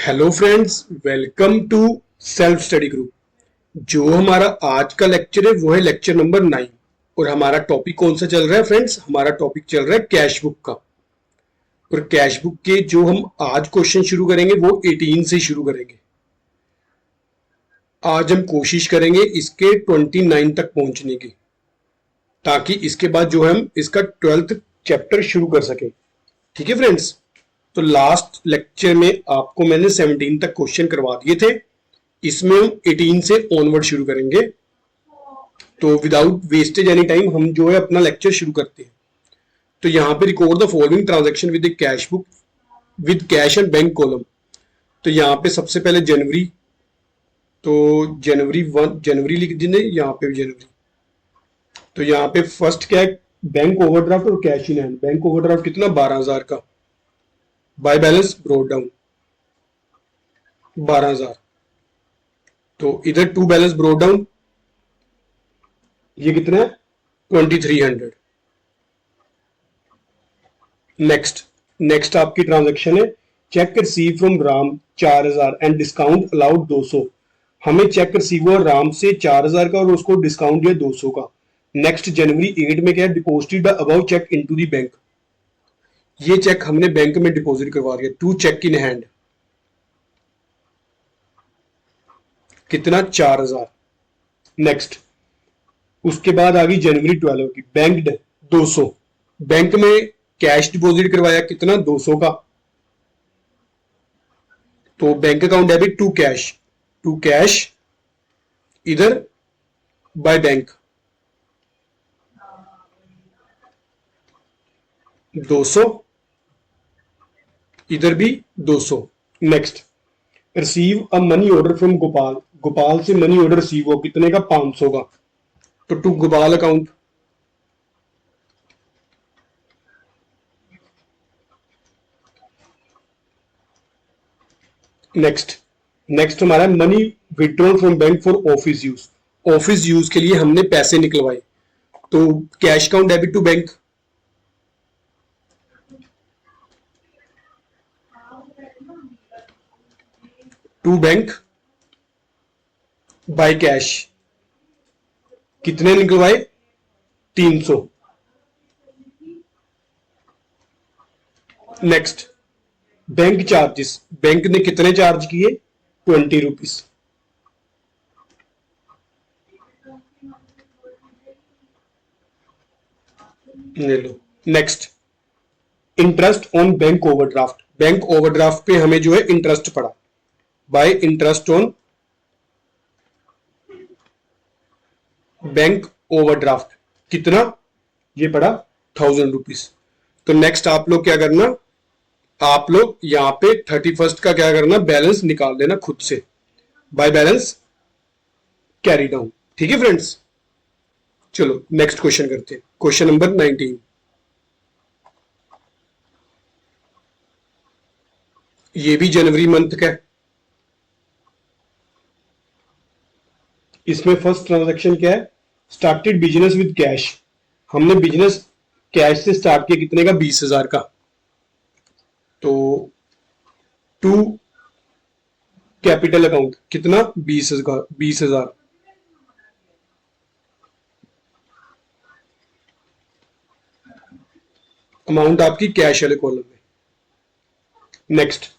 Hello friends, welcome to self study group. जो हमारा आज का लेक्चर है वो है लेक्चर नंबर 9। और हमारा टॉपिक कौन सा चल रहा है फ्रेंड्स? हमारा टॉपिक चल रहा है कैश बुक का। और कैश बुक के जो हम आज क्वेश्चन शुरू करेंगे वो 18 से शुरू करेंगे। आज हम कोशिश करेंगे इसके 29 तक पहुंचने की, ताकि इसके बाद जो हम इसका 12th चैप्टर शुरू कर सकें। ठीक है फ्रेंड्स, तो लास्ट लेक्चर में आपको मैंने 17 तक क्वेश्चन करवा दिए थे। इसमें हम 18 से ऑनवर्ड शुरू करेंगे। तो विदाउट वेस्टेज एनी टाइम हम जो है अपना लेक्चर शुरू करते हैं। तो यहाँ पे record the following transaction with the cash book with cash and bank column. तो यहाँ पे सबसे पहले जनवरी, तो जनवरी लिख देंगे यहाँ पे भी जनवरी। तो यहाँ पे फर्स्ट क्या है? बैंक ओवरड्राफ्ट और cash in hand. Bank overdraft कितना? 12,000 का। By balance brought down 12,000। तो इधर टू बैलेंस ब्रोड डाउन ये कितना है? 2300। नेक्स्ट आपकी ट्रांजैक्शन है check receive from Ram 4,000 and discount allowed 200। हमें चेक रिसीव हुआ राम से 4,000 का और उसको डिस्काउंट दिया 200 का। नेक्स्ट जनवरी 8 में क्या है? Deposited the above cheque into the bank. ये चेक हमने बैंक में डिपॉजिट करवा दिया। टू चेक इन हैंड कितना? 4,000। नेक्स्ट उसके बाद आ गई जनवरी 12 की बैंक 200। बैंक में कैश डिपॉजिट करवाया कितना? 200 का। तो bank account debit to cash इधर बाय बैंक 200, इधर भी 200। Next receive a money order from Gopal से मनी ऑर्डर रिसीव हो कितने का? 500 का। तो टू गोपाल अकाउंट। नेक्स्ट हमारा money withdrawal from bank for office use. Office use के लिए हमने पैसे निकलवाए। तो cash account debit to bank, to bank by cash कितने निकलवाए? 300। नेक्स्ट बैंक चार्जेस, बैंक ने कितने चार्ज किए? 20 रुपीज। ले लो। Next interest on bank overdraft. Bank overdraft पे हमें जो है इंटरेस्ट पड़ा। By interest on bank overdraft कितना? ये पड़ा 1,000 रुपीज। तो नेक्स्ट आप लोग क्या करना? आप लोग यहाँ पे 31st का क्या करना? बैलेंस निकाल लेना खुद से बाय बैलेंस कैरी डाउन। ठीक है फ्रेंड्स, चलो नेक्स्ट क्वेश्चन करते हैं। Question number 19। ये भी जनवरी मंथ का है। इसमें फर्स्ट ट्रांजैक्शन क्या है? Started business with cash. हमने बिजनेस कैश से स्टार्ट किया कितने का? 20,000 का। तो टू कैपिटल अकाउंट कितना? 20,000। अमाउंट आपकी कैश वाले कॉलम में। Next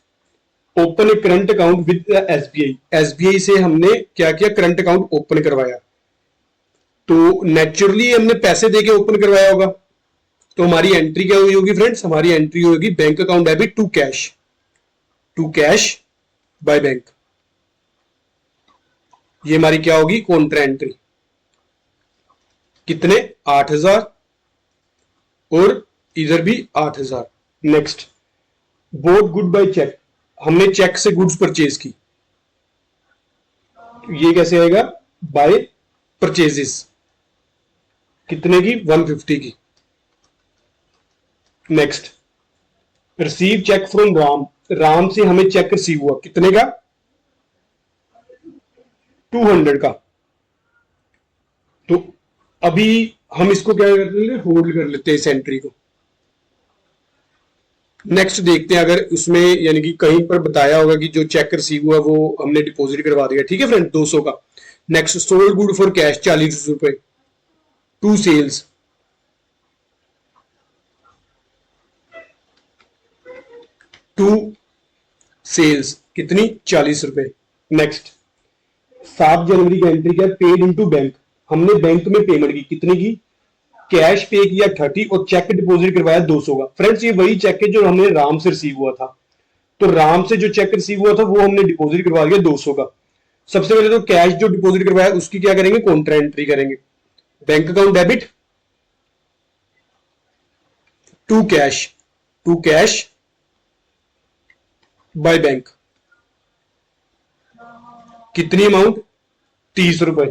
open A current account with SBI. SBI से हमने क्या किया? करंट अकाउंट ओपन करवाया। तो नेचुरली हमने पैसे देके ओपन करवाया होगा। तो हमारी एंट्री क्या हुई होगी फ्रेंड्स? हमारी एंट्री होगी bank account debit to cash by bank. ये हमारी क्या होगी? Contra entry. कितने? 8,000 और इधर भी 8,000। Next bought good by cheque. हमने चेक से गुड्स परचेज की। तो ये कैसे आएगा? बाय परचेजेस कितने की? 150 की। Next receive cheque from Ram से हमें चेक रिसीव हुआ कितने का? 200 का। तो अभी हम इसको क्या कर लेते हैं? होल्ड कर लेते हैं इस एंट्री को। नेक्स्ट देखते हैं, अगर उसमें यानी कि कहीं पर बताया होगा कि जो चेक रिसीव हुआ वो हमने डिपॉजिट करवा दिया, ठीक है फ्रेंड, 200 का। Next, sold good for cash 40 रुपए, टू सेल्स, टू सेल्स कितनी, 40 रुपए। नेक्स्ट, 7 जनवरी की एंट्री क्या, पेड इनटू बैंक, हमने बैंक में पेमेंट की, कितने की, कैश पे किया 30 और चेक डिपॉजिट करवाया 200 का। फ्रेंड्स ये वही चेक है जो हमने राम से रिसीव हुआ था, तो राम से जो चेक रिसीव हुआ था वो हमने डिपॉजिट करवा दिया 200 का। सबसे पहले तो कैश जो डिपॉजिट करवाया उसकी क्या करेंगे, कॉन्ट्रा एंट्री करेंगे, bank account debit to cash, to cash by bank, कितनी अमाउंट, 30 रुपए।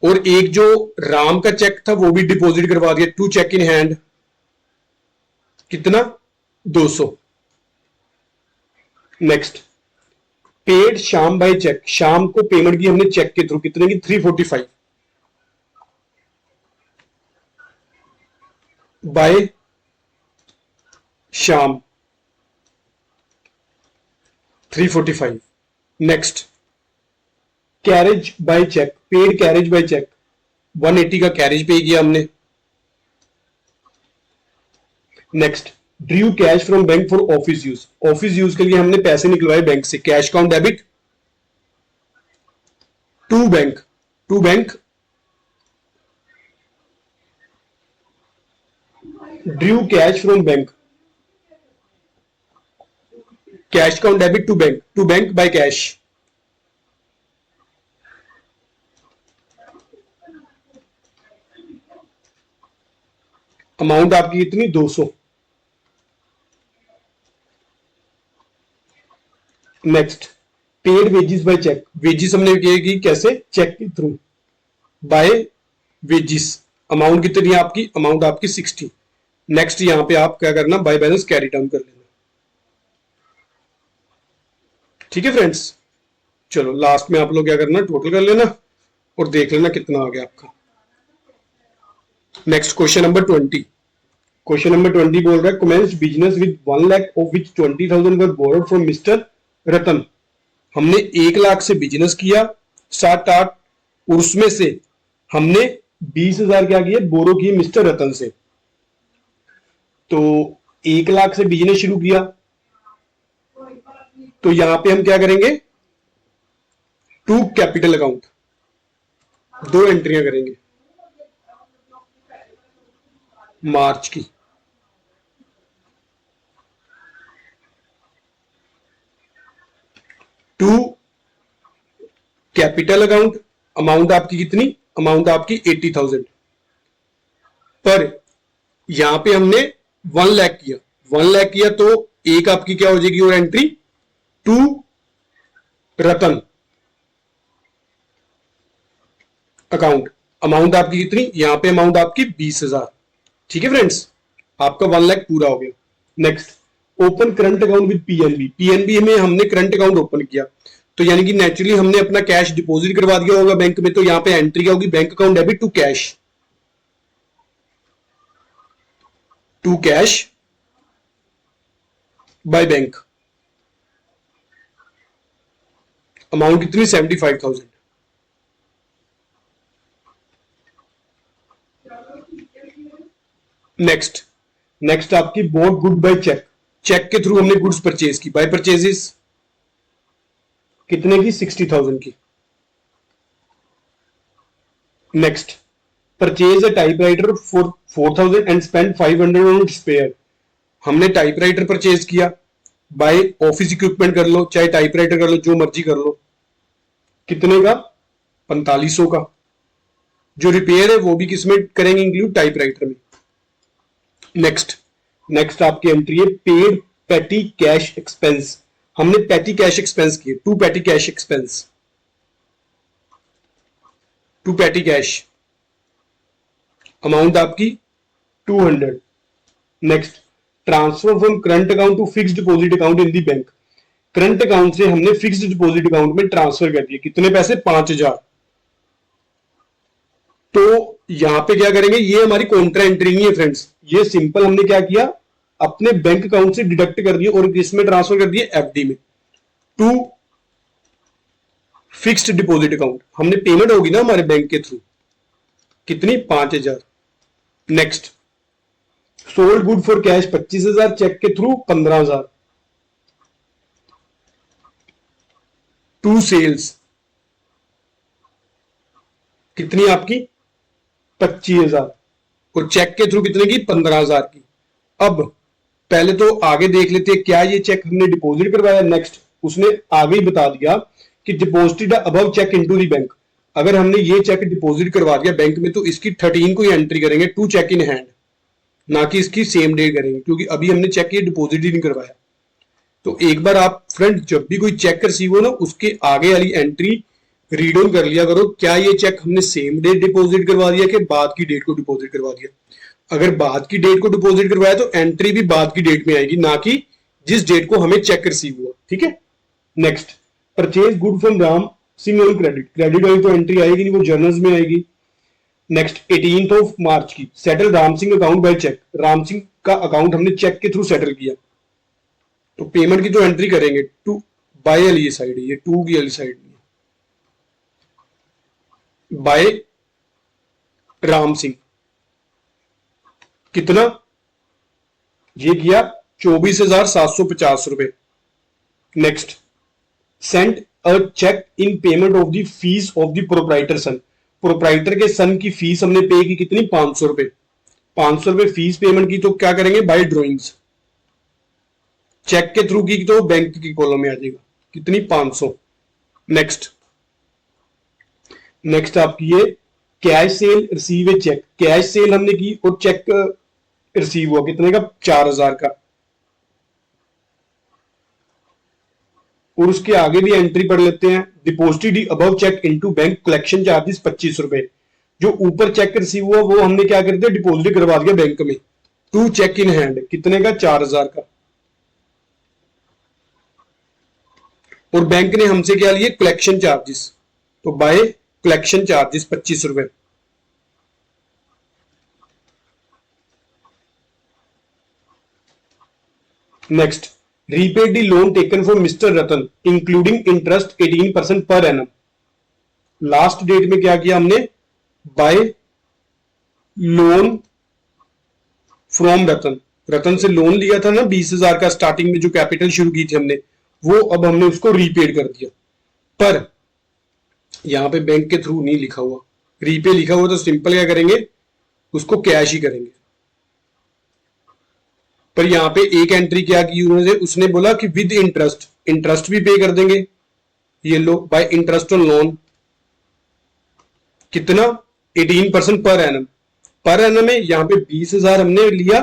और एक जो राम का चेक था वो भी डिपॉजिट करवा दिया, टू चेक इन हैंड, कितना, 200। नेक्स्ट, पेड शाम बाय चेक, शाम को पेमेंट की हमने चेक के थ्रू, कितने की, 345 by Shyam, 345। Next, carriage by cheque, paid carriage by cheque, 180 का कैरेज पे किया हमने। Next, drew cash from bank for office use, office use के लिए हमने पैसे निकलवाए बैंक से, cash account debit to bank, to bank, drew cash from bank, cash account debit to bank by cash, amount आपकी कितनी, 200। Next, paid wages by cheque, wages हमने की कैसे, चेक के थ्रू, बाय वेजिस, अमाउंट कितनी है आपकी, अमाउंट आपकी 60। नेक्स्ट, यहां पे आप क्या करना, बाय बैलेंस कैरी डाउन कर लेना, ठीक है फ्रेंड्स। चलो लास्ट में आप लोग क्या करना, टोटल कर लेना और देख लेना कितना आ गया आपका। Next, question number 20, question number 20 बोल रहा है, commenced business with 1 lakh of which 20,000 were borrowed from mister Ratan, हमने 1 लाख से बिजनेस किया 7-8 और उसमें से हमने 20,000 क्या किए, बोरो किए मिस्टर रतन से। तो 1 लाख से बिजनेस शुरू किया, तो यहां पे हम क्या करेंगे, टू कैपिटल अकाउंट, 2 एंट्रियां करेंगे मार्च की, टू कैपिटल अकाउंट, अमाउंट आपकी कितनी, अमाउंट आपकी 80,000, पर यहां पे हमने 1 लाख किया, 1 लाख किया तो एक आपकी क्या हो जाएगी और entry, to Ratan account, amount आपकी कितनी, यहां पे अमाउंट आपकी 20,000, ठीक है फ्रेंड्स, आपका 1 लाख पूरा हो गया। Next, open current account with PNB, PNB में हमने करंट अकाउंट ओपन किया, तो यानी कि नेचुरली हमने अपना कैश डिपॉजिट करवा दिया होगा बैंक में, तो यहां पे एंट्री क्या होगी, bank account debit to cash, to cash by bank, amount कितनी, 75,000। नेक्स्ट, नेक्स्ट आपकी bought good by cheque, cheque के थ्रू हमने गुड्स परचेज की, बाय परचेजेस कितने की, 60,000 की। Next, purchase a typewriter for 4,000 and spend 500 on spare, हमने typewriter purchase किया, बाय ऑफिस इक्विपमेंट कर लो चाहे टाइपराइटर कर लो, जो मर्जी कर लो, कितने का, 4500 का। जो रिपेयर है वो भी किसमें करेंगे इंक्लूड, टाइपराइटर में। नेक्स्ट, नेक्स्ट आपकी एंट्री है पेड पैटी कैश एक्सपेंस, हमने पैटी कैश एक्सपेंस किए, to petty cash expense, to petty cash, amount आपकी 200। Next, transfer from current account to fixed deposit account in the bank, current account से हमने fixed deposit account में transfer कर दिए, कितने पैसे, 5,000। तो यहां पे क्या करेंगे, ये हमारी कॉन्ट्रा एंट्री नहीं है फ्रेंड्स, ये सिंपल हमने क्या किया, अपने बैंक अकाउंट से डिडक्ट कर दिया और किसमें ट्रांसफर कर दिया, एफडी में, टू फिक्स्ड डिपॉजिट अकाउंट। हमने पेमेंट होगी ना हमारे बैंक के थ्रू, कितनी, 5,000। Next, sold good for cash 25,000, cheque के थ्रू 15,000, टू सेल्स कितनी आपकी, 25,000, और चेक के थ्रू कितने की, 15,000 की। अब पहले तो आगे देख लेते हैं, क्या ये चेक हमने डिपॉजिट करवाया। नेक्स्ट, उसने आगे ही बता दिया कि deposited above cheque into the bank. अगर हमने ये चेक डिपॉजिट करवा दिया बैंक में तो इसकी 13 को ही एंट्री करेंगे, टू चेक इन हैंड, ना कि इसकी सेम डे करेंगे, क्योंकि अभी हमने चेक ये डिपॉजिट ही नहीं करवाया। तो एक बार आप फ्रेंड जब भी कोई चेक रिसीव हो ना, उसके आगे वाली एंट्री रीड ऑन कर लिया करो, क्या ये चेक हमने सेम डे डिपॉजिट करवा दिया कि बाद की डेट को डिपॉजिट करवा दिया। अगर बाद की डेट को डिपॉजिट करवाया तो एंट्री भी बाद की डेट में आएगी, ना कि जिस डेट को हमें चेक रिसीव हुआ। ठीक है। Next, purchase good from Ram Singh on credit, credit वाली तो एंट्री आएगी नहीं, वो जर्नल्स में आएगी। नेक्स्ट, 18 ऑफ मार्च की, settle Ram Singh account by cheque, Ram Singh का अकाउंट हमने चेक के थ्रू सेटल किया, तो पेमेंट की तो एंट्री करेंगे, टू बाय वाली साइड है, ये टू की वाली साइड बाय राम सिंह, कितना, ये किया 24,750 रुपए। Next, send a cheque in payment of the fees of the proprietor son, proprietor के सन की फीस हमने पे की, कितनी, 500 रुपए। 500 रुपए फीस पेमेंट की, तो क्या करेंगे, बाय ड्रॉइंग्स। चेक के थ्रू की तो बैंक की कॉलम में आ जाएगा, कितनी, 500। नेक्स्ट, नेक्स्ट आपकी ये cash sale receive a cheque, cash sale हमने की और चेक रिसीव हुआ कितने का, 4,000 का। और उसके आगे भी एंट्री पढ़ लेते हैं, deposited above cheque into bank, collection charges 25 रुपए। जो ऊपर चेक रिसीव हुआ वो हमने क्या कर दिया, डिपॉजिट करवा दिया बैंक में, टू चेक इन हैंड, कितने का, 4,000 का। और बैंक ने हमसे क्या लिए, कलेक्शन चार्जेस, तो बाय कलेक्शन चार्जेस 25 रुपए। Next, repaid the loan taken for mister Ratan including interest 18% per annum. Last date में क्या किया हमने, by loan from Ratan, Ratan से लोन लिया था ना 20,000 का स्टार्टिंग में, जो कैपिटल शुरू की थी हमने, वो अब हमने उसको रीपेड कर दिया। पर यहां पे बैंक के थ्रू नहीं लिखा हुआ, रीपे लिखा हुआ, तो सिंपल क्या करेंगे, उसको कैश ही करेंगे। पर यहां पे एक एंट्री क्या की उन्होंने, उसने बोला कि विद इंटरेस्ट, इंटरेस्ट भी पे कर देंगे, ये लो, बाय इंटरेस्ट ऑन लोन, कितना, 18% पर एनम। पर एनम में यहां पे 20,000 हमने लिया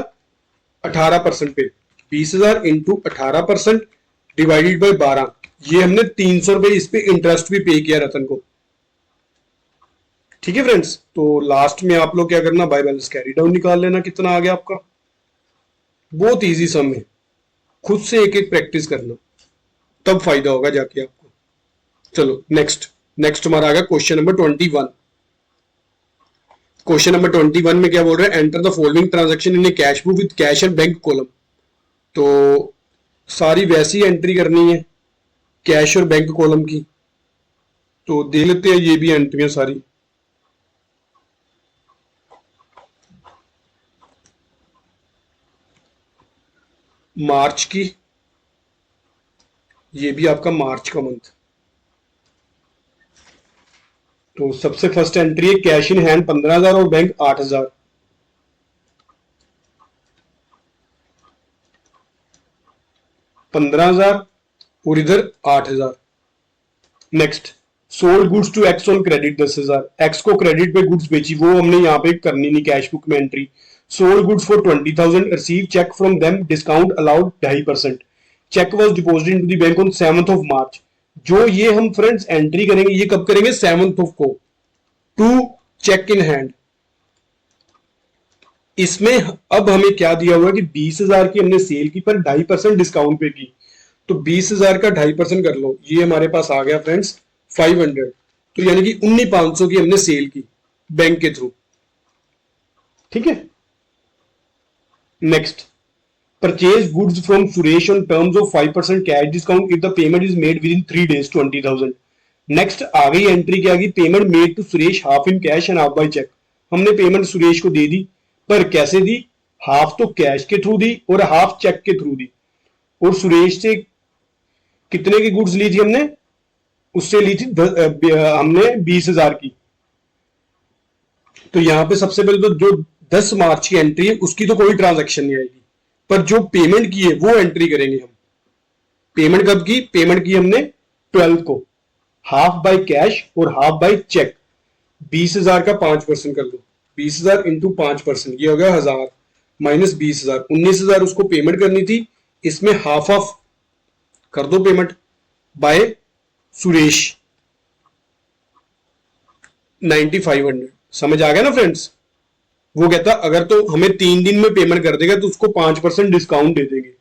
18% पे, 20,000 इंटू 18% डिवाइडेड बाय 12, ये हमने 300 रुपए इस पे इंटरेस्ट भी पे किया रतन को। ठीक है फ्रेंड्स, तो लास्ट में आप लोग क्या करना, बाय बैलेंस कैरी डाउन निकाल लेना, कितना आ गया आपका। बहुत इजी सम है, खुद से एक एक प्रैक्टिस करना, तब फायदा होगा जाके आपको। चलो नेक्स्ट, नेक्स्ट हमारा आ गया क्वेश्चन नंबर 21। क्वेश्चन नंबर 21 में क्या बोल रहे हैं, enter the following transaction in A cash book with cash and bank column. तो सारी वैसी एंट्री करनी है, कैश और बैंक कॉलम की, तो देख लेते हैं ये भी एंट्रियां सारी। मार्च की, ये भी आपका मार्च का मंथ, तो सबसे फर्स्ट एंट्री है कैश इन हैंड 15,000 और बैंक 8,000, 15,000 और इधर 8,000। Next, sold goods to X on credit 10,000, X को क्रेडिट पे गुड्स बेची, वो हमने यहाँ पे करनी नहीं कैश बुक में entry. Sold goods for 20,000, receive cheque from them, discount allowed 2.5%, cheque was deposit in to the bank on 7th of March. जो ये हम फ्रेंड्स एंट्री करेंगे, ये कब करेंगे, 7th ऑफ को, टू चेक इन हैंड। इसमें अब हमें क्या दिया हुआ है कि 20,000 की हमने सेल की पर 2.5% डिस्काउंट पे की, तो 20,000 का 2.5% कर लो, ये हमारे पास आ गया फ्रेंड्स 500, तो यानी कि 19,500 की हमने सेल की। बैंक के थ्रू। ठीक है, next, purchase goods from Suresh on terms of 5% cash discount if the payment is made within 3 days 20,000। Next आ गई एंट्री, क्या आ गई, payment made to Suresh half in cash and half by cheque. हमने payment Suresh को दे दी, पर कैसे दी, हाफ तो कैश के थ्रू दी और हाफ चेक के थ्रू दी। और सुरेश से कितने की गुड्स ली थी हमने, उससे ली थी हमने 20,000 की। तो यहां पे सबसे पहले तो जो 10 मार्च की एंट्री है उसकी तो कोई ट्रांजैक्शन नहीं आएगी, पर जो पेमेंट की है वो एंट्री करेंगे हम। पेमेंट कब की, पेमेंट की हमने 12 को, हाफ बाय कैश और हाफ बाय चेक। 20,000 का 5% कर दो, 20,000 इंटू 5%, ये हो गया 1000 माइनस 20,000, 19,000 उसको पेमेंट करनी थी। इसमें हाफ ऑफ कर दो पेमेंट बाय सुरेश 9,500। समझ आ गया ना फ्रेंड्स। वो कहता अगर तो हमें 3 दिन में पेमेंट कर देगा तो उसको 5% डिस्काउंट दे देंगे।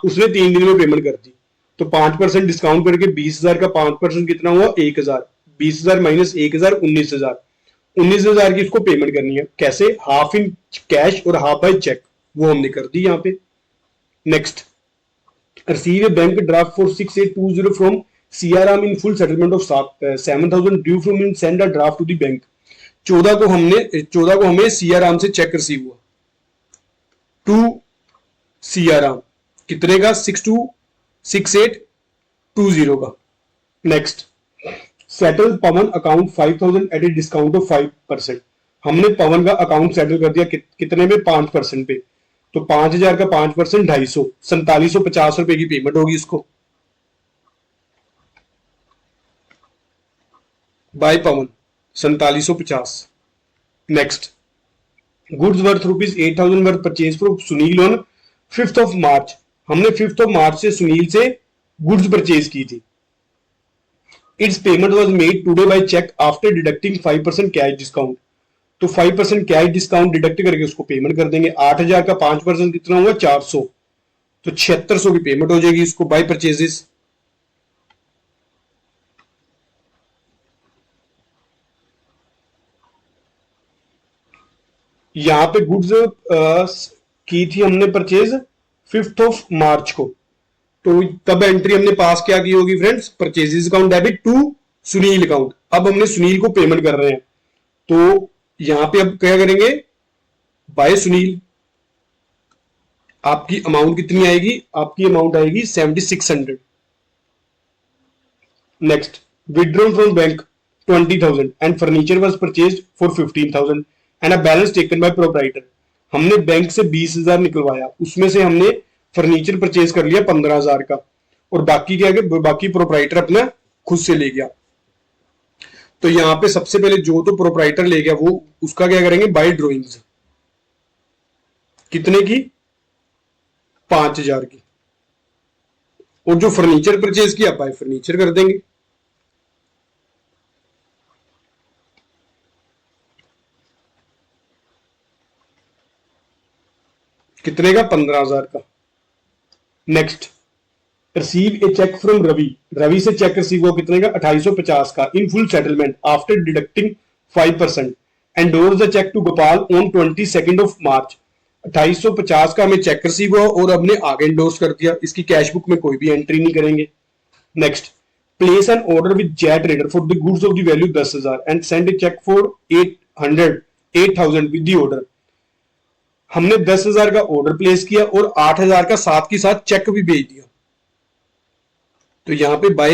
उसने 3 दिन में पेमेंट कर दी, तो 5% डिस्काउंट करके 20,000 का 5% कितना हुआ, 1,000। 20,000 माइनस 1,000, 19,000। 19,000 की उसको पेमेंट करनी है, कैसे, हाफ इन कैश और हाफ बाय चेक, वो हमने कर दी यहाँ पे। Next, receive a bank draft for 6,820 from CRM in full settlement of 7,000 due from him, send a draft to the bank। 14 को हमें CRM से चेक रिसीव हुआ, टू CRM कितने का, 6,820 का। Next, settle Pawan account 5,000 at a discount of 5%। हमने पवन का account settle कर दिया कितने में, 5% पे। तो 5,000 का 5%, 250, 4,750 रुपए की पेमेंट होगी इसको by Pawan, 4,750। Next, goods worth ₹8,000 worth purchase for Sunil on 5th of March. हमने 5th ऑफ मार्च से सुनील से गुड्स परचेज की थी। Its payment was made today by cheque after deducting 5% cash discount. तो 5% कैश डिस्काउंट डिडक्ट करके उसको पेमेंट कर देंगे। 8,000 का 5% कितना हुआ, 400, तो 7,600 की पेमेंट हो जाएगी इसको बाय परचेजेस। यहां पे गुड्स की थी हमने परचेज 5th ऑफ मार्च को, तो तब एंट्री हमने पास क्या की होगी friends, purchases account debit to Sunil account. अब हमने सुनील को पेमेंट कर रहे हैं, तो यहां पे अब क्या करेंगे, बाय सुनील। आपकी अमाउंट कितनी आएगी, आपकी अमाउंट आएगी 7,600। Next, withdrawn from bank 20,000 and furniture was purchased for 15,000 and a balance taken by proprietor. हमने बैंक से 20,000 निकलवाया, उसमें से हमने फर्नीचर परचेज कर लिया 15,000 का, और बाकी क्या है, बाकी प्रोप्राइटर अपना खुद से ले गया। तो यहां पे सबसे पहले जो तो प्रोप्राइटर ले गया वो उसका क्या करेंगे, बाय ड्रॉइंग्स, कितने की, 5,000 की। और जो फर्नीचर परचेज किया बाय फर्नीचर कर देंगे। कितने का, 15,000 का। Next, receive a cheque from Ravi. Ravi से चेक रिसीव हुआ कितने का, 2,850 का, in full settlement after deducting 5%। Endorse the cheque to Gopal on 22 of March. 2,850 का हमें चेक रिसीव हुआ और हमने आगे एंडोर्स कर दिया, इसकी कैश बुक में कोई भी एंट्री नहीं करेंगे। Next, place an order with Jet trader for the goods of the value 10,000 and send a cheque for 8,000 with the order. हमने 10,000 का ऑर्डर प्लेस किया और 8,000 का साथ के साथ चेक भी भेज दिया। तो यहां पे बाय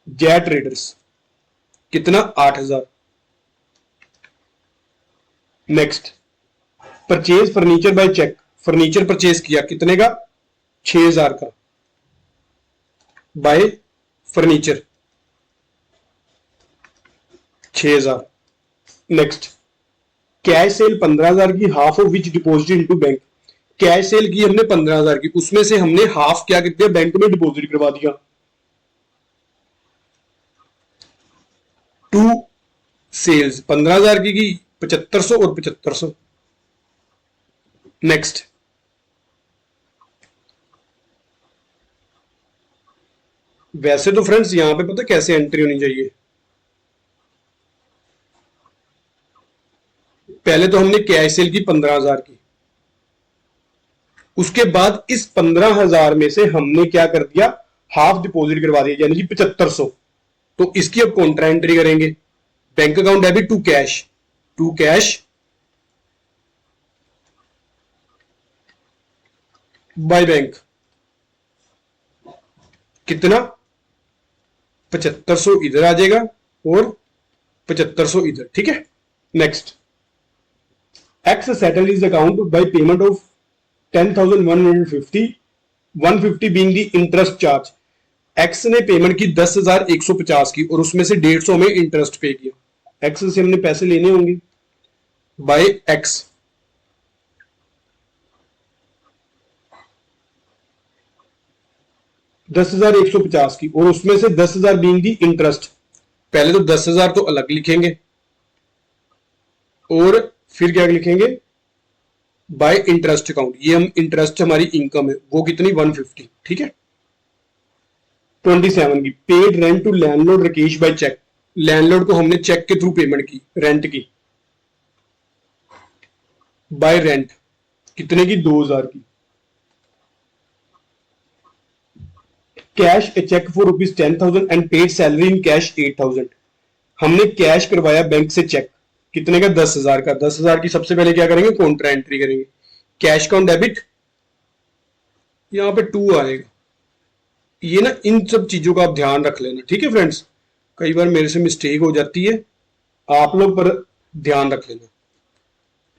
जेट ट्रेडर्स कितना, 8,000। Next, purchase furniture by cheque. Furniture purchase किया कितने का, 6,000 का, by furniture 6,000। Next, cash sale 15,000 की, half of which deposit into bank. Cash sale की हमने 15,000 की, उसमें से हमने हाफ क्या कर दिया, बैंक में डिपॉजिट करवा दिया। टू सेल्स 15,000 की 7,500 और 7,500। नेक्स्ट, वैसे तो फ्रेंड्स यहां पे पता कैसे एंट्री होनी चाहिए, पहले तो हमने कैश सेल की 15,000 की, उसके बाद इस 15,000 में से हमने क्या कर दिया, हाफ डिपॉजिट करवा दिया, यानी कि 7500। तो इसकी अब कॉन्ट्रा एंट्री करेंगे। Bank account debit to cash, to cash by bank, कितना 7500 इधर आ जाएगा और 7500 इधर, ठीक है। Next, x settle his account by payment of 10,150, 150 being the interest charge. X ने पेमेंट की 10,150 की और उसमें से 150 में इंटरेस्ट पे किया। एक्स से हमने पैसे लेने होंगे, बाय एक्स, $10,150 की और उसमें से 10,000 बीइंग दी इंटरेस्ट। पहले तो 10,000 तो अलग लिखेंगे और फिर क्या लिखेंगे, बाय इंटरेस्ट अकाउंट। ये हम इंटरेस्ट हमारी इनकम है, वो कितनी 150, ठीक है। 27 की, paid rent to landlord Rakesh by cheque. Landlord को हमने चेक के थ्रू पेमेंट की, रेंट की, बाय रेंट, कितने की 2,000 की। Cash a cheque for ₹10,000 and paid salary in cash 8,000। हमने कैश करवाया बैंक से चेक, कितने का 10,000 का। 10,000 की सबसे पहले क्या करेंगे, कॉन्ट्रा एंट्री करेंगे। कैश अकाउंट डेबिट, यहां पे 2 आएगा। ये ना इन सब चीजों का आप ध्यान रख लेना, ठीक है फ्रेंड्स। कई बार मेरे से मिस्टेक हो जाती है, आप लोग पर ध्यान रख लेना।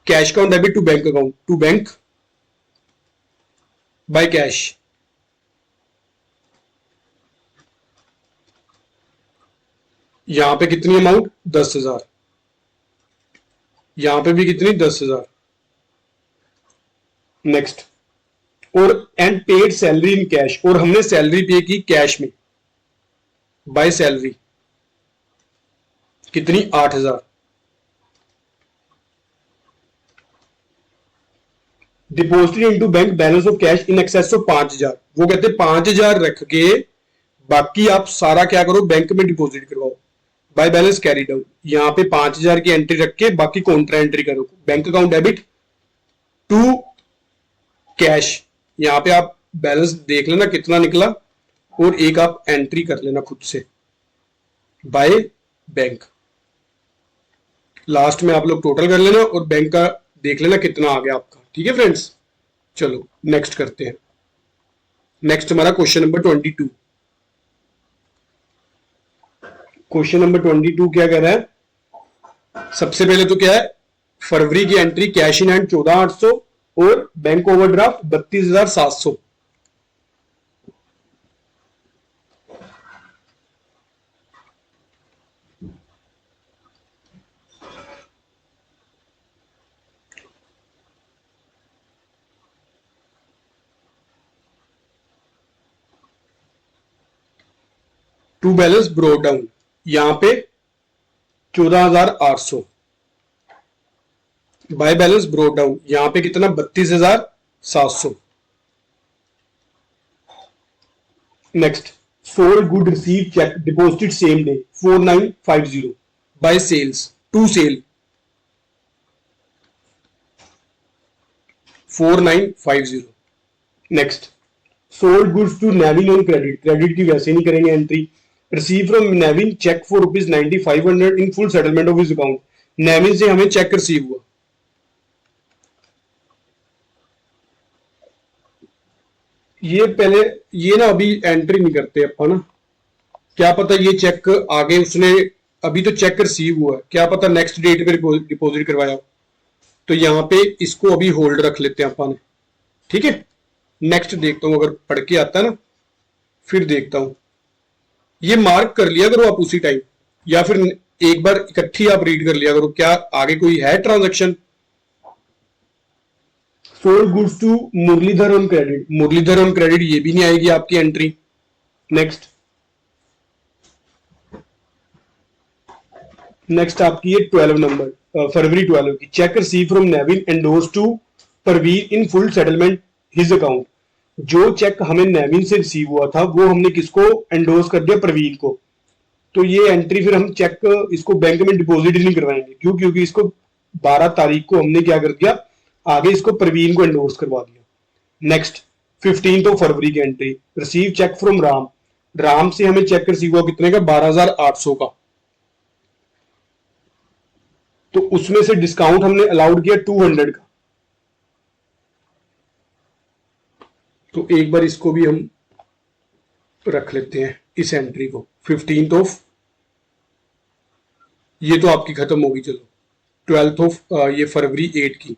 Cash account debit to bank account, to bank by cash, यहां पे कितनी अमाउंट 10,000, यहां पे भी कितनी 10,000। नेक्स्ट, और and paid salary in cash, और हमने सैलरी पे की कैश में, बाय सैलरी, कितनी 8,000। Deposited into bank balance of cash in excess of 5,000। वो कहते हैं 5,000 रख के बाकी आप सारा क्या करो, बैंक में डिपॉजिट करवाओ, बाय बैलेंस कैरी डाउन। यहां पे 5,000 की एंट्री रख के बाकी कॉन्ट्रा एंट्री करो। Bank account debit to cash, यहां पे आप बैलेंस देख लेना कितना निकला और एक आप एंट्री कर लेना खुद से, बाय बैंक। लास्ट में आप लोग टोटल कर लेना और बैंक का देख लेना कितना आ गया आपका, ठीक है फ्रेंड्स। चलो नेक्स्ट करते हैं। नेक्स्ट हमारा क्वेश्चन नंबर 22। क्वेश्चन नंबर 22 क्या कह रहा है, सबसे पहले तो क्या है, फरवरी की एंट्री कैश इन हैंड 14,800 और bank overdraft 32,700। To balance brought down, यहां पे 14,800, बाय बैलेंस ब्रोक डाउन, यहां पे कितना 32,700। Next, sold good receive cheque deposited same day 4950, by sales to sale 4950। Next, sold goods to Navin on credit, credit की वैसे नहीं करेंगे entry. Receive from Navin cheque for ₹9,500 in full settlement of his account. Navin से हमें check receive हुआ, ये पहले ये ना अभी एंट्री नहीं करते अपन ना, क्या पता ये चेक आगे उसने, अभी तो चेक रिसीव हुआ है, क्या पता नेक्स्ट डेट पे डिपॉजिट करवाया हो, तो यहाँ पे इसको अभी होल्ड रख लेते हैं अपन, ठीक है। नेक्स्ट देखता हूं, अगर पढ़ के आता है ना फिर देखता हूं। ये मार्क कर लिया करो आप उसी टाइम, या फिर एक बार इकट्ठी आप रीड कर लिया करो, क्या आगे कोई है transaction. Sold goods to Muralidhar on credit, Muralidhar on credit ये भी नहीं आएगी आपकी एंट्री। नेक्स्ट, नेक्स्ट आपकी है 12 नंबर, फरवरी 12 की, cheque receive from Navin endorse to Parveen in full settlement his account. जो चेक हमें नेविन से रिसीव हुआ था वो हमने किसको एंडोर्स कर दिया, प्रवीण को। तो ये एंट्री फिर हम चेक इसको बैंक में डिपॉजिट नहीं करवाएंगे, क्यों, क्योंकि इसको 12 तारीख को हमने क्या कर दिया, आगे इसको प्रवीण को एंडोर्स करवा दिया। नेक्स्ट 15 फरवरी की entry, receive cheque from Ram, Ram से हमें चेक रिसीव हुआ कितने का, 12,800 का। तो उसमें से डिस्काउंट हमने अलाउड किया 200 का। तो एक बार इसको भी हम रख लेते हैं, इस एंट्री को 15 ये तो आपकी खत्म होगी, चलो 12 ये फरवरी 8 की,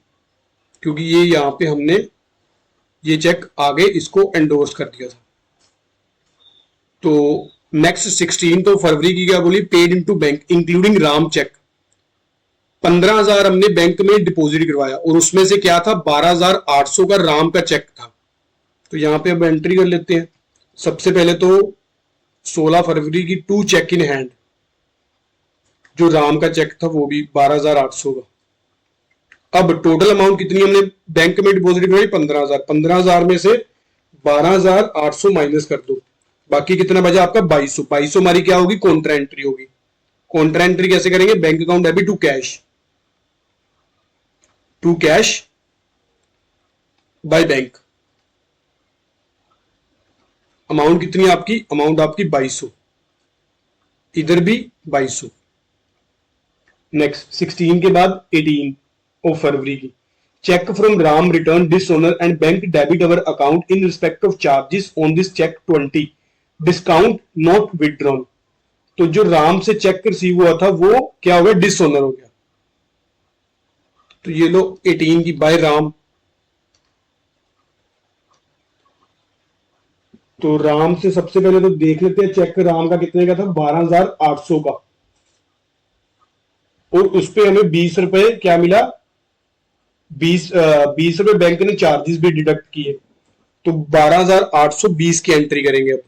क्योंकि ये यहां पे हमने ये चेक आगे इसको एंडोर्स कर दिया था। तो नेक्स्ट 16 फरवरी की क्या बोली, paid into bank including Ram cheque, 15,000 हमने बैंक में डिपॉजिट करवाया और उसमें से क्या था, 12,800 का राम का चेक था। तो यहां पे अब एंट्री कर लेते हैं। सबसे पहले तो 16 फरवरी की 2 चेक इन हैंड, जो राम का चेक था वो भी 12,800 का। अब टोटल अमाउंट कितनी हमने बैंक में डिपॉजिट करवाई, 15,000, 15,000 में से 12,800 माइनस कर दो, बाकी कितना बचा आपका 2200। 2200 हमारी क्या होगी, कॉन्ट्रा एंट्री होगी। कॉन्ट्रा एंट्री कैसे करेंगे, bank account debit to cash by bank. Amount कितनी आपकी, अमाउंट आपकी 2200, इधर भी 2200। नेक्स्ट 16 के बाद 18 फरवरी की, cheque from Ram return dishonour and bank debit our account in respect of charges on this cheque 20, discount not withdrawn. तो जो राम से चेक रिसीव हुआ था वो क्या हो गया, डिसऑनर हो गया। तो ये लो 18 की बाय राम, तो राम से सबसे पहले तो देख लेते हैं चेक राम का कितने का था, 12,800 का, और उस पे हमें 20 रुपए क्या मिला, 20 रुपए बैंक ने चार्जेस भी डिडक्ट किए। तो 12,820 की एंट्री करेंगे अब।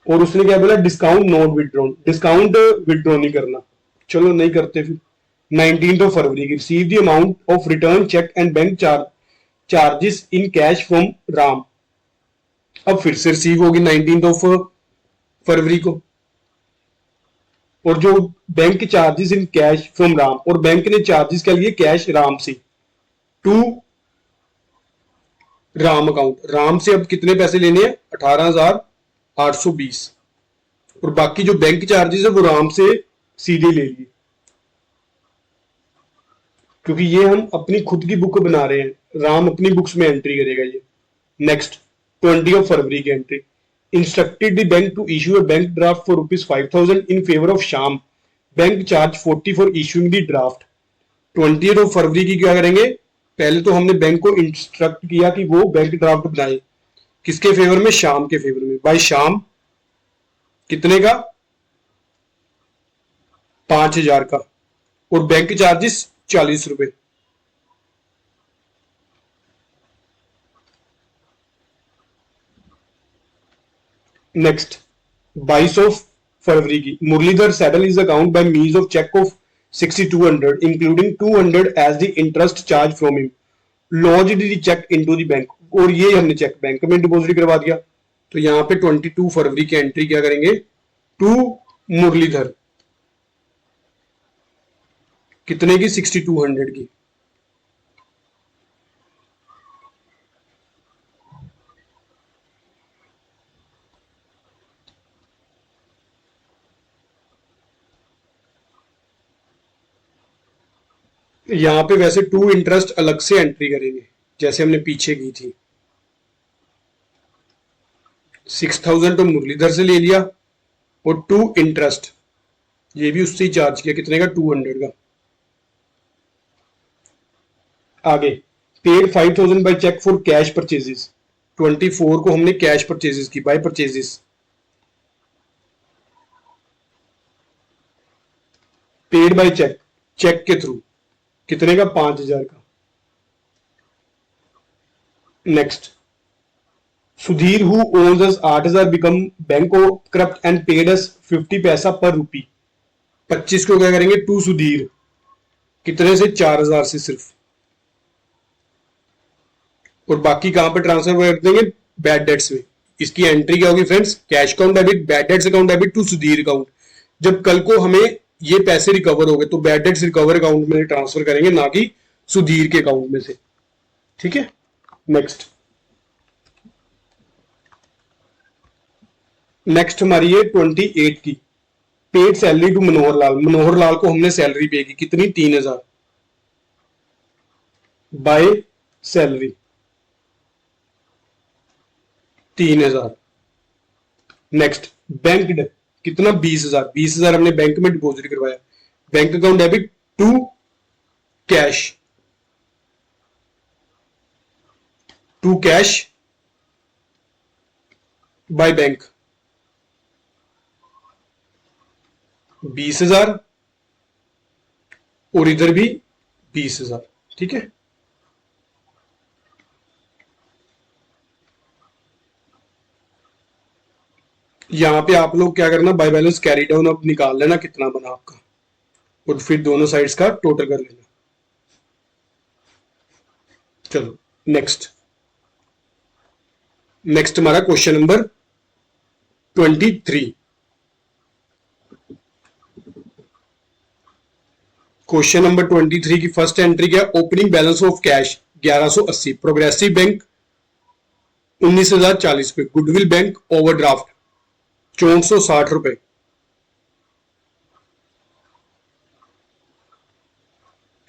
और उसने क्या बोला, discount not withdrawn, discount withdraw नहीं करना, चलो नहीं करते फिर। 19 फरवरी की, receive the amount of return cheque and bank charges in cash from Ram. अब फिर से रिसीव होगी 19 फरवरी को, और जो bank charges in cash from Ram, और बैंक ने चार्जेस के लिए कैश राम से टू राम अकाउंट, राम से अब कितने पैसे लेने हैं, 18,820, और बाकी जो बैंक चार्जेस है वो राम से सीधे ले लिए, क्योंकि ये हम अपनी खुद की बुक बना रहे हैं, राम अपनी बुक्स में एंट्री करेगा ये। नेक्स्ट 20 फरवरी की entry, instructed the bank to issue a bank draft for ₹5,000 in favour of Sham, bank charge 40 for issuing the draft. 20 फरवरी की क्या करेंगे, पहले तो हमने बैंक को इंस्ट्रक्ट किया कि वो बैंक ड्राफ्ट बनाए, किसके फेवर में, शाम के फेवर में, बाय शाम कितने का, 5,000 का, और बैंक चार्जेस 40 रुपए। नेक्स्ट 22 फरवरी की, Muralidhar settle his account by means of cheque of 6,200 including 200 as the interest charge from him, lodged the cheque into the bank, और ये हमने चेक बैंक में डिपॉजिट करवा दिया। तो यहां पे 22 फरवरी की एंट्री क्या करेंगे, टू मुरलीधर, कितने की, 6,200 की। यहां पे वैसे टू इंटरेस्ट अलग से एंट्री करेंगे, जैसे हमने पीछे की थी। 6,000 तो मुरलीधर से ले लिया, और टू इंटरेस्ट ये भी उससे ही चार्ज किया, कितने का, 200 का। आगे paid 5,000 by cheque for cash purchases, 24 को हमने कैश परचेजेस की, by purchases. Paid by cheque, cheque के थ्रू, कितने का, 5,000 का। Next Sudhir who owns us 8,000 become bankrupt and paid us 50 paisa पर रूपी, 25 को क्या करेंगे, टू सुधीर, कितने से, 4,000 से सिर्फ, और बाकी कहां पर ट्रांसफर कर देंगे, बैड डेट्स में। इसकी एंट्री क्या होगी friends, cash account debit, bad debts account debit to Sudhir account. जब कल को हमें ये पैसे रिकवर हो गए तो बैड डेट्स रिकवर अकाउंट में ट्रांसफर करेंगे, ना कि सुधीर के अकाउंट में से। ठीक है, नेक्स्ट हमारी है 28 की, paid salary to Manohar Lal. Manohar Lal को हमने सैलरी पे की, कितनी, 3000 बाय सैलरी 3000। नेक्स्ट बैंक कितना, 20,000। 20,000 हमने बैंक में डिपॉजिट करवाया। Bank account debit to cash, by bank 20,000 और इधर भी 20,000। ठीक है, यहां पे आप लोग क्या करना, बाय बैलेंस कैरी डाउन अब निकाल लेना कितना बना आपका, और फिर दोनों साइड्स का टोटल कर लेना। चलो नेक्स्ट हमारा क्वेश्चन नंबर 23। क्वेश्चन नंबर 23 की फर्स्ट एंट्री क्या, opening balance of cash 1180, progressive bank 19,040 रुपए, गुडविल बैंक ओवरड्राफ्ट 6460 रुपए।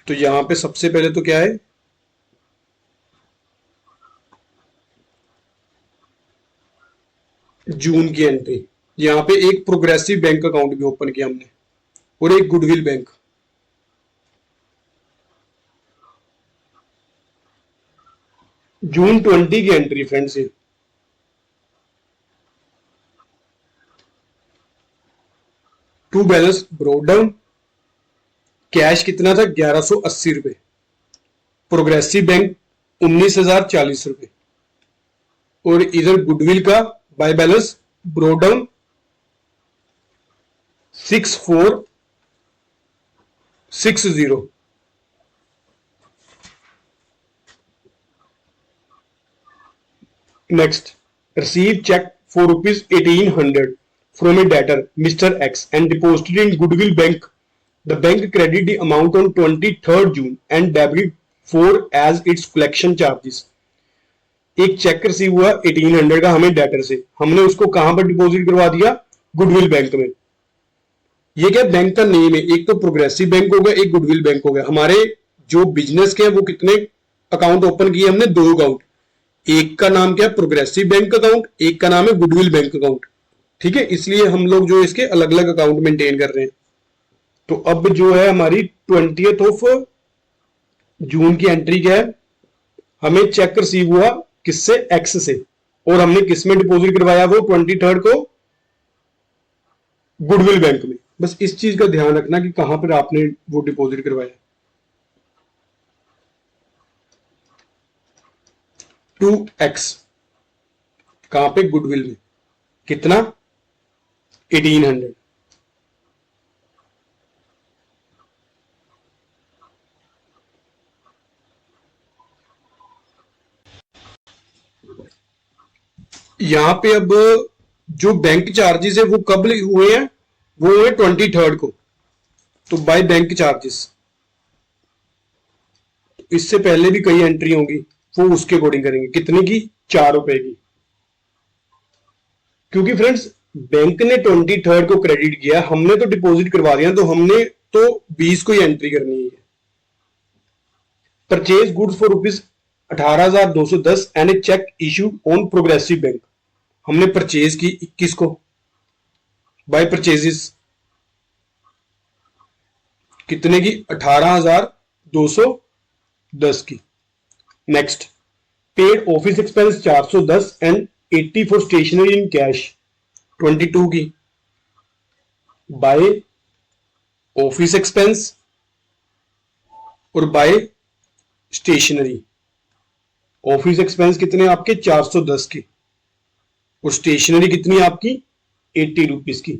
तो यहां पे सबसे पहले तो क्या है, जून की एंट्री। यहां पे एक प्रोग्रेसिव बैंक अकाउंट भी ओपन किया हमने और एक गुडविल बैंक। जून 20 की एंट्री फ्रेंड्स, ये to balance brought down, cash कितना था, 1180 रुपए, प्रोग्रेसिव बैंक 19,040 रुपए, और इधर गुडविल का by balance brought down 6460। Next, receive cheque for ₹1800 from a debtor Mr. X and deposited in Goodwill Bank. The bank credited the amount on 23rd June and debited for as its collection charges. एक check receive हुआ 1800 का हमें debtor से, हमने उसको कहां पर deposit करवा दिया, गुडविल बैंक में। ये क्या बैंक का नेम है, एक तो प्रोग्रेसिव बैंक हो गया, एक गुडविल बैंक हो गया। हमारे जो बिजनेस के हैं वो कितने अकाउंट ओपन किए हमने, 2 अकाउंट, एक का नाम क्या है प्रोग्रेसिव बैंक अकाउंट, एक का नाम है गुडविल बैंक अकाउंट। ठीक है, इसलिए हम लोग जो इसके अलग अलग अकाउंट मेंटेन कर रहे हैं। तो अब जो है हमारी 20th ऑफ जून की एंट्री क्या है, हमें चेक रिसीव हुआ किससे, एक्स से, और हमने किस में डिपॉजिट करवाया, वो 23rd को गुडविल बैंक में। बस इस चीज का ध्यान रखना कि कहां पर आपने वो डिपॉजिट करवाया। 2x कहां पे, गुडविल में, कितना, 1800। यहां पे अब जो बैंक चार्जेस है वो कब हुए हैं, वो हुए 23rd को। तो बाय बैंक चार्जेस, इससे पहले भी कई एंट्री होंगी, वो उसके अकॉर्डिंग करेंगे। कितने की, 4 रुपए की। क्योंकि फ्रेंड्स बैंक ने 23rd को क्रेडिट किया, हमने तो डिपॉजिट करवा दिया, तो हमने तो 20 को ही एंट्री करनी है। Purchase goods for ₹18,210 and a cheque issue on Progressive bank, हमने परचेज की 21 को बाय परचेजेस, कितने की, 18,210 की। Next, paid office expense 410 and 80 for stationery in cash 22 की, बाय ऑफिस एक्सपेंस और बाय स्टेशनरी। ऑफिस एक्सपेंस कितने आपके, 410 की, और स्टेशनरी कितनी आपकी, 80 रुपीज की।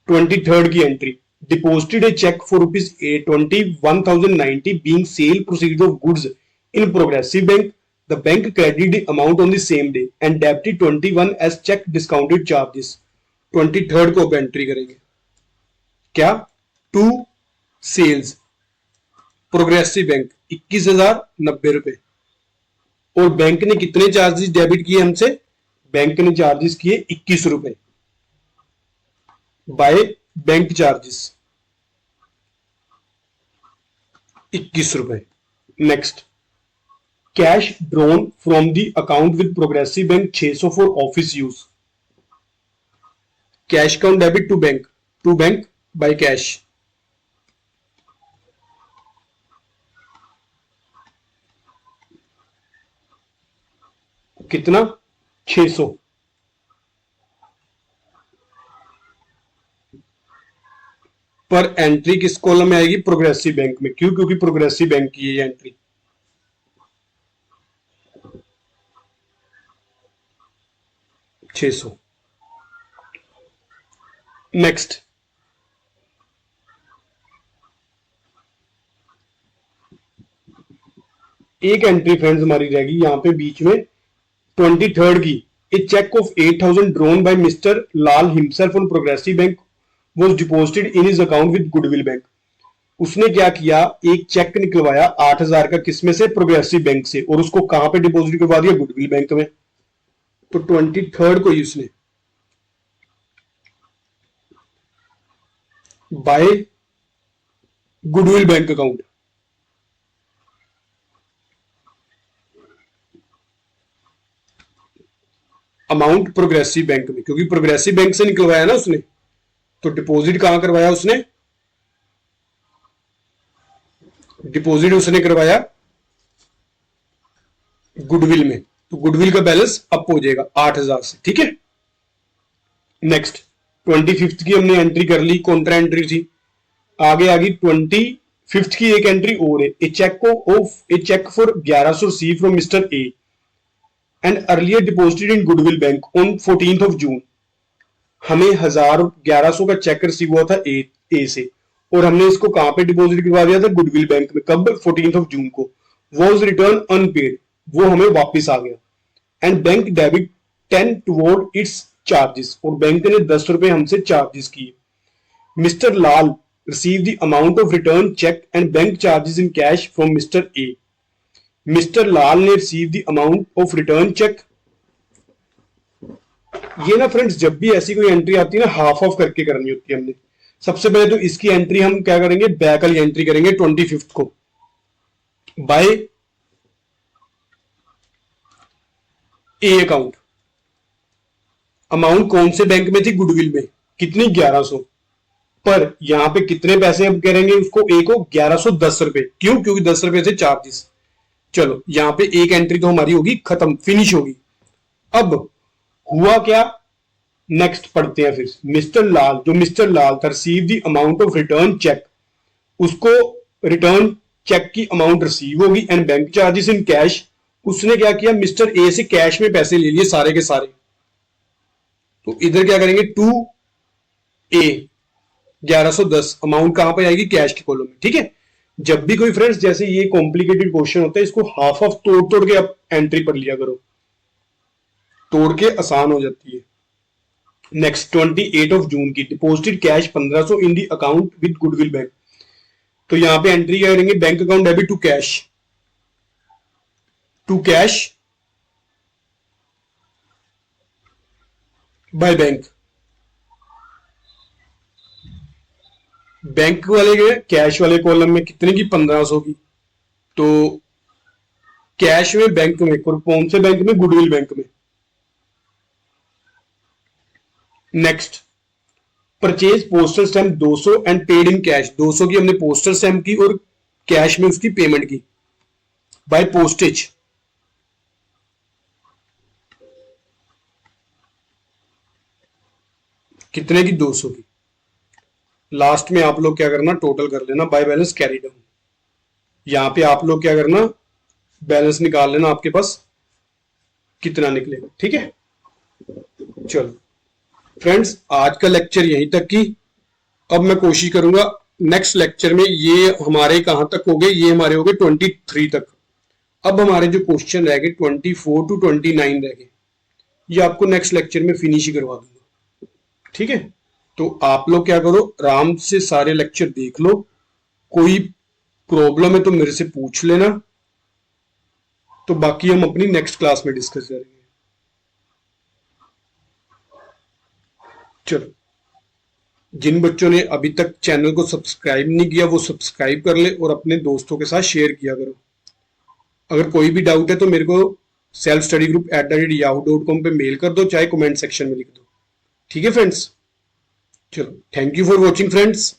23rd की entry, deposited a cheque for ₹21,090 being sale proceed of goods in Progressive bank, the bank credited amount on the same day and debited 21 as cheque discounted charges. 23rd को entry करेंगे, क्या, to sales progressive bank 21,090 रुपए। और bank ने कितने charges debit किए हमसे? Bank ने चार्जेस किए 21 रुपए बाय बैंक चार्जेस 21 रुपए। Next, cash drawn from the account with Progressive bank 600 for office use. Cash account debit to bank by cash. कितना? 600 पर एंट्री किस कॉलम में आएगी? प्रोग्रेसिव बैंक में। क्यों? क्योंकि प्रोग्रेसिव बैंक की है ये एंट्री। $600। नेक्स्ट, एक एंट्री फ्रेंड्स हमारी रहेगी यहां पे बीच में 23rd की। A cheque of 8,000 drawn by mister Lal himself on Progressive Bank was deposited in his account with Goodwill Bank. उसने क्या किया? एक चेक निकलवाया 8,000 का, किसमें से? प्रोग्रेसिव बैंक से। और उसको कहां पे डिपॉजिट करवा दिया? गुडविल बैंक में। तो 23rd को ही उसने by Goodwill bank account amount Progressive bank में, क्योंकि प्रोग्रेसिव बैंक से निकलवाया ना उसने, तो डिपॉजिट कहां करवाया उसने? डिपॉजिट उसने करवाया गुडविल में। तो गुडविल का बैलेंस अप हो जाएगा 8,000 से। ठीक है। नेक्स्ट, 25th की हमने एंट्री कर ली, कॉन्ट्रा एंट्री थी। आगे आ गई 25th की एक एंट्री और है। A cheque for 1100 receive from mister A and earlier deposited in Goodwill Bank on 14th of June. हमें 1100 का चेक रिसीव हुआ था ए से, और हमने इसको कहां पे डिपॉजिट करवा दिया था? गुडविल बैंक में। कब? 14th ऑफ जून को। वॉज रिटर्न अनपेड, वो हमें वापस आ गया। And bank debit 10 toward its charges, और बैंक ने 10 रुपए हमसे चार्जेस किए। Mister Lal receive the amount of return cheque and bank charges in cash from mister A. Mister Lal ने receive the amount of return cheque. ये ना फ्रेंड्स, जब भी ऐसी कोई एंट्री आती है ना, हाफ ऑफ करके करनी होती है हमने। सबसे पहले तो इसकी एंट्री हम क्या करेंगे? बैक वाली एंट्री करेंगे 25th को। बाय ए अकाउंट। अमाउंट कौन से बैंक में थी? गुडविल में। कितनी? 1100। पर यहां पे कितने पैसे हम करेंगे उसको? ए को 1110 रुपए। क्यों? क्योंकि 10 रुपए थे चार्जेस। चलो, यहां पे एक एंट्री तो हमारी होगी खत्म, फिनिश होगी। अब हुआ क्या? नेक्स्ट पढ़ते हैं फिर। मिस्टर लाल था, receive the amount of return cheque. उसको रिटर्न चेक की अमाउंट रिसीव होगी and bank charges in cash. उसने क्या किया? मिस्टर ए से कैश में पैसे ले लिए सारे के सारे। तो इधर क्या करेंगे? टू ए 1110 अमाउंट कहां पे आएगी? कैश के कॉलम में। ठीक है। जब भी कोई फ्रेंड्स जैसे ये कॉम्प्लिकेटेड क्वेश्चन होता है, इसको हाफ ऑफ तोड़ के आप एंट्री पर लिया करो, तोड़ के आसान हो जाती है। नेक्स्ट, 28 ऑफ जून की deposited cash 1500 in the account with Goodwill bank. तो यहां पे एंट्री क्या करेंगे? Bank account debit to cash by bank. Bank वाले गए कैश वाले कॉलम में, कितने की? 1500 की। तो कैश में बैंक में, कौन से बैंक में? गुडविल बैंक में। Next, purchase postal stamp 200 and paid in cash. 200 की हमने पोस्टल स्टैम्प की और कैश में उसकी पेमेंट की बाय पोस्टेज। कितने की? 200 की। लास्ट में आप लोग क्या करना? टोटल कर लेना बाय बैलेंस कैरी डाउन। यहां पे आप लोग क्या करना? बैलेंस निकाल लेना आपके पास कितना निकलेगा। ठीक है। चलो फ्रेंड्स, आज का लेक्चर यहीं तक की। अब मैं कोशिश करूंगा नेक्स्ट लेक्चर में, ये हमारे कहां तक हो गए? ये हमारे हो गए 23 तक। अब हमारे जो क्वेश्चन रह गए 24 टू 29 रह गए, ये आपको नेक्स्ट लेक्चर में फिनिश ही करवा दूंगा। ठीक है। तो आप लोग क्या करो, आराम से सारे लेक्चर देख लो, कोई प्रॉब्लम है तो मेरे से पूछ लेना, तो बाकी हम अपनी नेक्स्ट क्लास में डिस्कस करेंगे। चलो, जिन बच्चों ने अभी तक चैनल को सब्सक्राइब नहीं किया वो सब्सक्राइब कर ले और अपने दोस्तों के साथ शेयर किया करो। अगर कोई भी डाउट है तो मेरे को selfstudygroup@yahoo.com पे मेल कर दो, चाहे कमेंट सेक्शन में लिख दो। ठीक है फ्रेंड्स, चलो, thank you for watching friends.